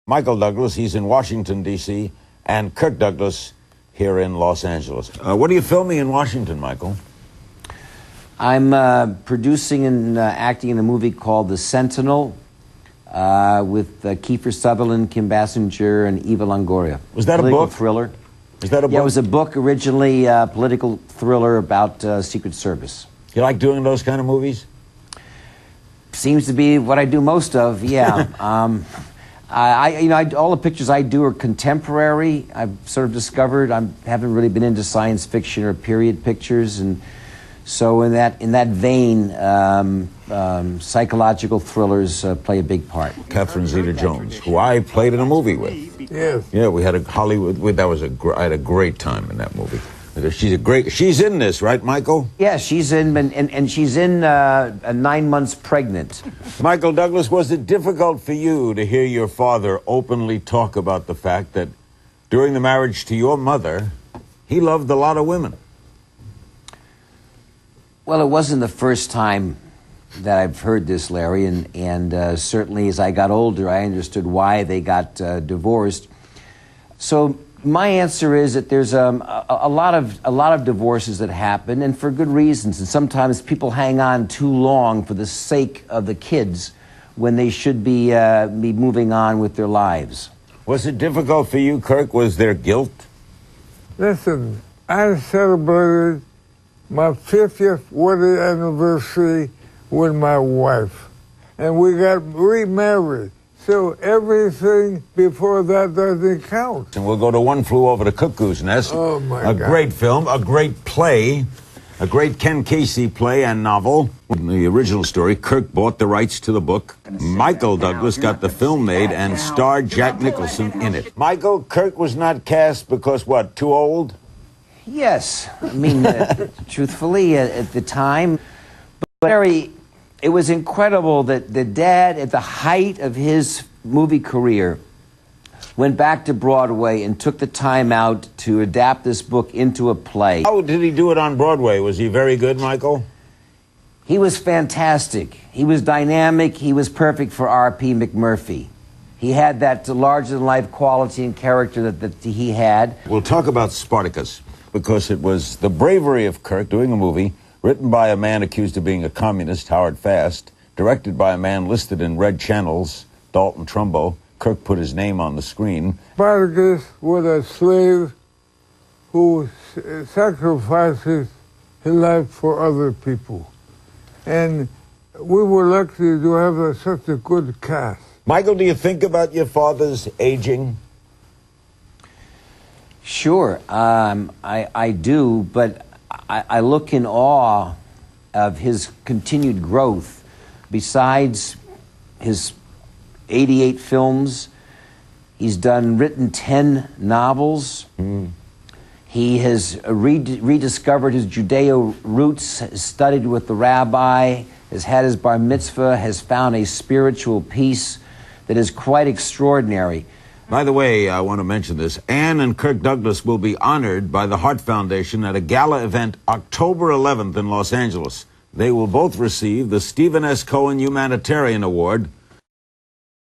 Michael Douglas, he's in Washington, D.C., and Kirk Douglas here in Los Angeles. What are you filming in Washington, Michael? I'm producing and acting in a movie called The Sentinel with Kiefer Sutherland, Kim Basinger, and Eva Longoria. Was that a book? Thriller. Is that a book? Yeah, it was a book originally, political thriller about Secret Service. You like doing those kind of movies? Seems to be what I do most of, yeah. All the pictures I do are contemporary. I've sort of discovered I haven't really been into science fiction or period pictures, and so in that vein, psychological thrillers play a big part. Catherine Zeta-Jones, who I played in a movie with. Yes. Yeah, we had a Hollywood. I had a great time in that movie. She's in this, right, Michael? Yeah, she's in, and she's in 9 months pregnant. Michael Douglas, was it difficult for you to hear your father openly talk about the fact that during the marriage to your mother, he loved a lot of women? Well, it wasn't the first time that I've heard this, Larry, and certainly as I got older, I understood why they got divorced. So my answer is that there's a lot of divorces that happen, and for good reasons. And sometimes people hang on too long for the sake of the kids when they should be moving on with their lives. Was it difficult for you, Kirk? Was there guilt? Listen, I celebrated my 50th wedding anniversary with my wife, and we got remarried. So everything before that doesn't count. And we'll go to One Flew Over the Cuckoo's Nest. Oh, my God. A great film, a great play, a great Ken Casey play and novel. In the original story, Kirk bought the rights to the book. Michael Douglas got the film made and starred Jack Nicholson in it. Michael, Kirk was not cast because, what, too old? Yes. I mean, truthfully, at the time. But Larry, it was incredible that the dad, at the height of his movie career, went back to Broadway and took the time out to adapt this book into a play. How did he do it on Broadway? Was he very good, Michael? He was fantastic. He was dynamic. He was perfect for R.P. McMurphy. He had that larger-than-life quality and character that he had. We'll talk about Spartacus, because it was the bravery of Kirk doing a movie written by a man accused of being a communist, Howard Fast, directed by a man listed in red channels, Dalton Trumbo. Kirk put his name on the screen. Spartacus was a slave who sacrifices his life for other people. And we were lucky to have such a good cast. Michael, do you think about your father's aging? Sure, I do, but I look in awe of his continued growth. Besides his 88 films, he's written 10 novels. He has rediscovered his Judeo roots, has studied with the rabbi, has had his bar mitzvah, has found a spiritual peace that is quite extraordinary. By the way, I want to mention this. Ann and Kirk Douglas will be honored by the Hart Foundation at a gala event October 11th in Los Angeles. They will both receive the Stephen S. Cohen Humanitarian Award